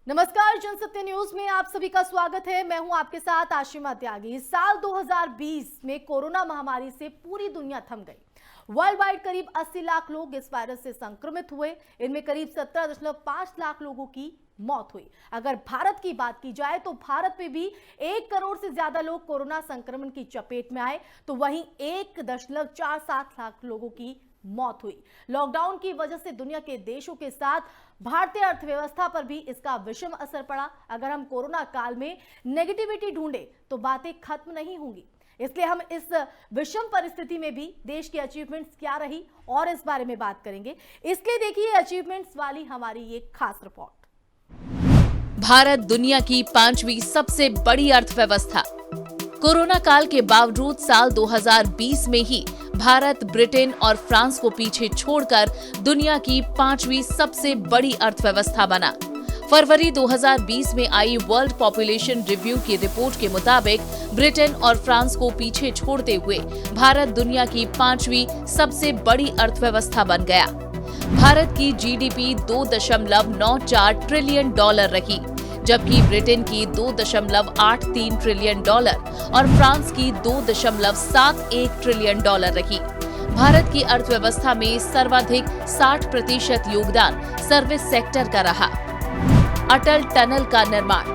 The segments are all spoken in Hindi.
नमस्कार, जनसत्य न्यूज में आप सभी का स्वागत है। मैं हूं आपके साथ आशिमा त्यागी। साल 2020 में कोरोना महामारी से पूरी दुनिया थम गई। वर्ल्ड वाइड करीब 80 लाख लोग इस वायरस से संक्रमित हुए। इनमें करीब 17.5 लाख लोगों की मौत हुई। अगर भारत की बात की जाए तो भारत में भी 1 करोड़ से ज्यादा लोग कोरोना संक्रमण की चपेट में आए, तो वहीं 1.47 लाख लोगों की मौत हुई। लॉकडाउन की वजह से दुनिया के देशों के साथ भारतीय अर्थव्यवस्था पर भी इसका विषम असर पड़ा। अगर हम कोरोना काल में नेगेटिविटी ढूंढे तो बातें खत्म नहीं होंगी। इसलिए हम इस विषम परिस्थिति में भी देश की अचीवमेंट्स क्या रही और इस बारे में बात करेंगे। इसलिए देखिए अचीवमेंट्स वाली हमारी ये खास रिपोर्ट। भारत दुनिया की 5वीं सबसे बड़ी अर्थव्यवस्था। कोरोना काल के बावजूद साल 2020 में ही भारत ब्रिटेन और फ्रांस को पीछे छोड़कर दुनिया की 5वीं सबसे बड़ी अर्थव्यवस्था बना। फरवरी 2020 में आई वर्ल्ड पॉपुलेशन रिव्यू की रिपोर्ट के मुताबिक ब्रिटेन और फ्रांस को पीछे छोड़ते हुए भारत दुनिया की 5वीं सबसे बड़ी अर्थव्यवस्था बन गया। भारत की जीडीपी $2.94 ट्रिलियन रही, जबकि ब्रिटेन की $2.83 ट्रिलियन और फ्रांस की $2.71 ट्रिलियन रही। भारत की अर्थव्यवस्था में सर्वाधिक 60% योगदान सर्विस सेक्टर का रहा। अटल टनल का निर्माण।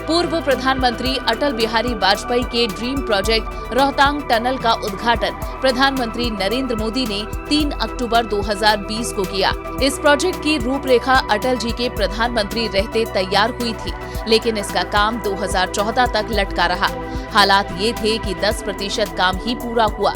पूर्व प्रधानमंत्री अटल बिहारी वाजपेयी के ड्रीम प्रोजेक्ट रोहतांग टनल का उद्घाटन प्रधानमंत्री नरेंद्र मोदी ने 3 अक्टूबर 2020 को किया। इस प्रोजेक्ट की रूपरेखा अटल जी के प्रधानमंत्री रहते तैयार हुई थी, लेकिन इसका काम 2014 तक लटका रहा। हालात ये थे कि 10% काम ही पूरा हुआ।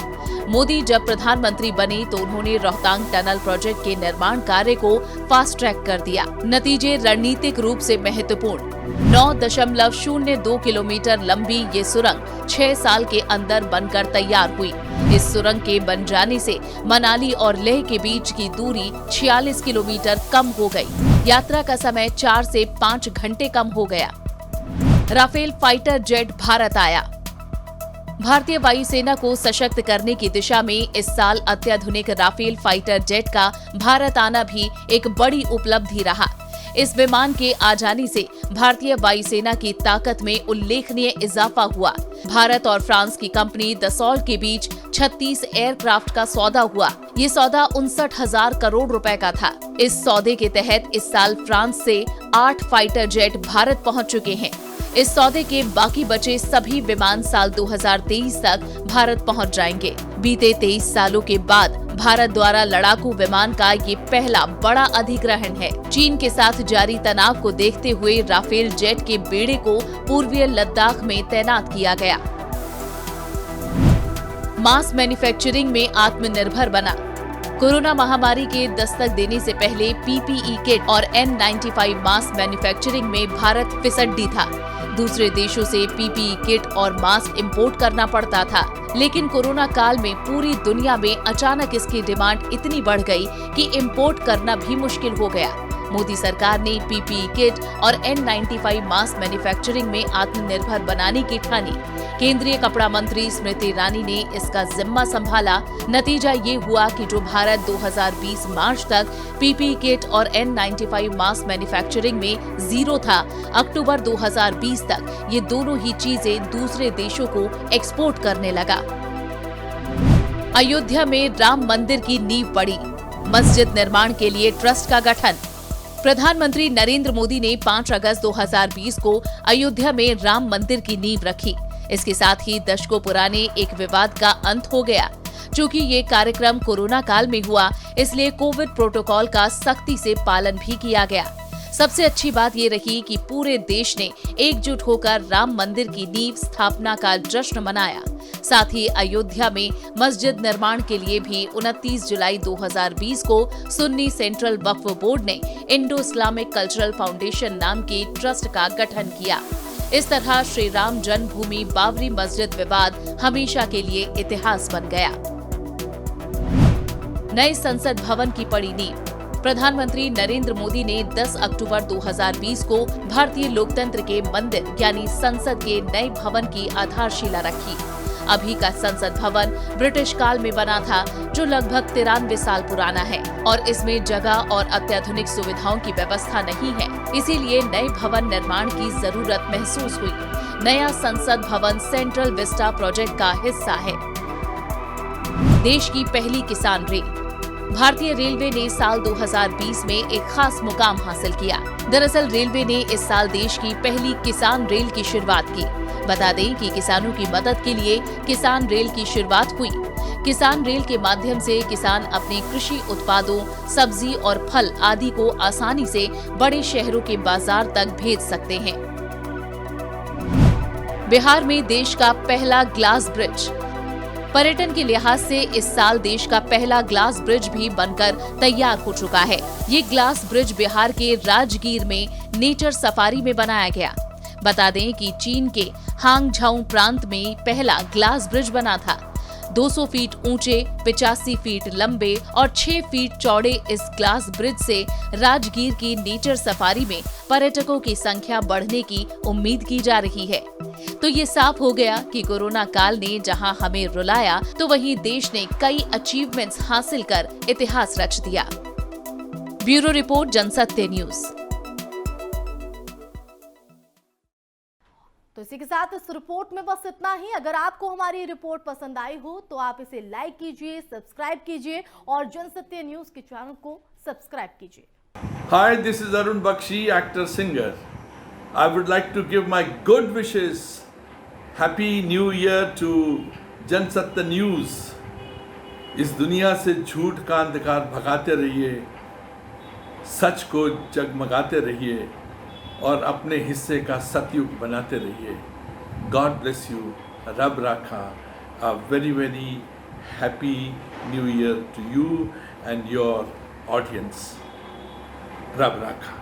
मोदी जब प्रधानमंत्री बने तो उन्होंने रोहतांग टनल प्रोजेक्ट के निर्माण कार्य को फास्ट ट्रैक कर दिया। नतीजे रणनीतिक रूप से महत्वपूर्ण। 9.02 किलोमीटर लंबी ये सुरंग 6 साल के अंदर बनकर तैयार हुई। इस सुरंग के बन जाने से मनाली और लेह के बीच की दूरी 46 किलोमीटर कम हो गई। यात्रा का समय 4 से 5 घंटे कम हो गया। राफेल फाइटर जेट भारत आया। भारतीय वायुसेना को सशक्त करने की दिशा में इस साल अत्याधुनिक राफेल फाइटर जेट का भारत आना भी एक बड़ी उपलब्धि रहा। इस विमान के आ जाने से भारतीय वायुसेना की ताकत में उल्लेखनीय इजाफा हुआ। भारत और फ्रांस की कंपनी दसॉल्ट के बीच 36 एयरक्राफ्ट का सौदा हुआ। ये सौदा 59,000 करोड़ रुपए का था। इस सौदे के तहत इस साल फ्रांस से 8 फाइटर जेट भारत पहुंच चुके हैं। इस सौदे के बाकी बचे सभी विमान साल 2023 तक भारत पहुंच जाएंगे। बीते 23 सालों के बाद भारत द्वारा लड़ाकू विमान का ये पहला बड़ा अधिग्रहण है। चीन के साथ जारी तनाव को देखते हुए राफेल जेट के बेड़े को पूर्वीय लद्दाख में तैनात किया गया। मास मैन्युफैक्चरिंग में आत्मनिर्भर बना। कोरोना महामारी के दस्तक देने से पहले पीपीई किट और N95 मास्क मैन्युफैक्चरिंग में भारत फिसड्डी था। दूसरे देशों से पीपीई किट और मास्क इंपोर्ट करना पड़ता था, लेकिन कोरोना काल में पूरी दुनिया में अचानक इसकी डिमांड इतनी बढ़ गई कि इंपोर्ट करना भी मुश्किल हो गया। मोदी सरकार ने पीपीई किट और N95 मास्क मैन्युफैक्चरिंग में आत्मनिर्भर बनाने की ठानी। केंद्रीय कपड़ा मंत्री स्मृति ईरानी ने इसका जिम्मा संभाला। नतीजा ये हुआ कि जो भारत 2020 मार्च तक पीपीई किट और N95 मास्क मैन्युफैक्चरिंग में जीरो था, अक्टूबर 2020 तक ये दोनों ही चीजें दूसरे देशों को एक्सपोर्ट करने लगा। अयोध्या में राम मंदिर की नींव पड़ी। मस्जिद निर्माण के लिए ट्रस्ट का गठन। प्रधानमंत्री नरेंद्र मोदी ने 5 अगस्त 2020 को अयोध्या में राम मंदिर की नींव रखी। इसके साथ ही दशकों पुराने एक विवाद का अंत हो गया। चूंकि ये कार्यक्रम कोरोना काल में हुआ, इसलिए कोविड प्रोटोकॉल का सख्ती से पालन भी किया गया। सबसे अच्छी बात ये रही कि पूरे देश ने एकजुट होकर राम मंदिर की नींव स्थापना का जश्न मनाया। साथ ही अयोध्या में मस्जिद निर्माण के लिए भी 29 जुलाई 2020 को सुन्नी सेंट्रल वक्फ बोर्ड ने इंडो इस्लामिक कल्चरल फाउंडेशन नाम के ट्रस्ट का गठन किया। इस तरह श्री राम जन्मभूमि बाबरी मस्जिद विवाद हमेशा के लिए इतिहास बन गया। नए संसद भवन की पड़ी नींव। प्रधानमंत्री नरेंद्र मोदी ने 10 अक्टूबर 2020 को भारतीय लोकतंत्र के मंदिर यानी संसद के नए भवन की आधारशिला रखी। अभी का संसद भवन ब्रिटिश काल में बना था, जो लगभग 93 साल पुराना है और इसमें जगह और अत्याधुनिक सुविधाओं की व्यवस्था नहीं है। इसीलिए नए भवन निर्माण की जरूरत महसूस हुई। नया संसद भवन सेंट्रल विस्टा प्रोजेक्ट का हिस्सा है। देश की पहली किसान रेल। भारतीय रेलवे ने साल 2020 में एक खास मुकाम हासिल किया। दरअसल रेलवे ने इस साल देश की पहली किसान रेल की शुरुआत की। बता दें कि किसानों की मदद के लिए किसान रेल की शुरुआत हुई। किसान रेल के माध्यम से किसान अपने कृषि उत्पादों, सब्जी और फल आदि को आसानी से बड़े शहरों के बाजार तक भेज सकते हैं। बिहार में देश का पहला ग्लास ब्रिज। पर्यटन के लिहाज से इस साल देश का पहला ग्लास ब्रिज भी बनकर तैयार हो चुका है। ये ग्लास ब्रिज बिहार के राजगीर में नेचर सफारी में बनाया गया। बता दें कि चीन के हांगझाऊ प्रांत में पहला ग्लास ब्रिज बना था। 200 फीट ऊंचे, 85 फीट लंबे और 6 फीट चौड़े इस ग्लास ब्रिज से राजगीर की नेचर सफारी में पर्यटकों की संख्या बढ़ने की उम्मीद की जा रही है। तो ये साफ हो गया कि कोरोना काल ने जहां हमें रुलाया, तो वहीं देश ने कई अचीवमेंट्स हासिल कर इतिहास रच दिया। Bureau report, Jansatya news. तो इसी के साथ इस रिपोर्ट में बस इतना ही। अगर आपको हमारी रिपोर्ट पसंद आई हो तो आप इसे लाइक कीजिए, सब्सक्राइब कीजिए और जनसत्य न्यूज के चैनल को सब्सक्राइब कीजिए। Hi, this is Arun Bakshi, actor singer. I would like to give my good wishes, Happy New Year to Jansatya news. इस दुनिया से झूठ का अंधकार भगाते रहिए, सच को जगमगाते रहिए और अपने हिस्से का सतयुग बनाते रहिए। गॉड ब्लेस यू, रब राखा। A very very happy new year to you and your audience. रब राखा।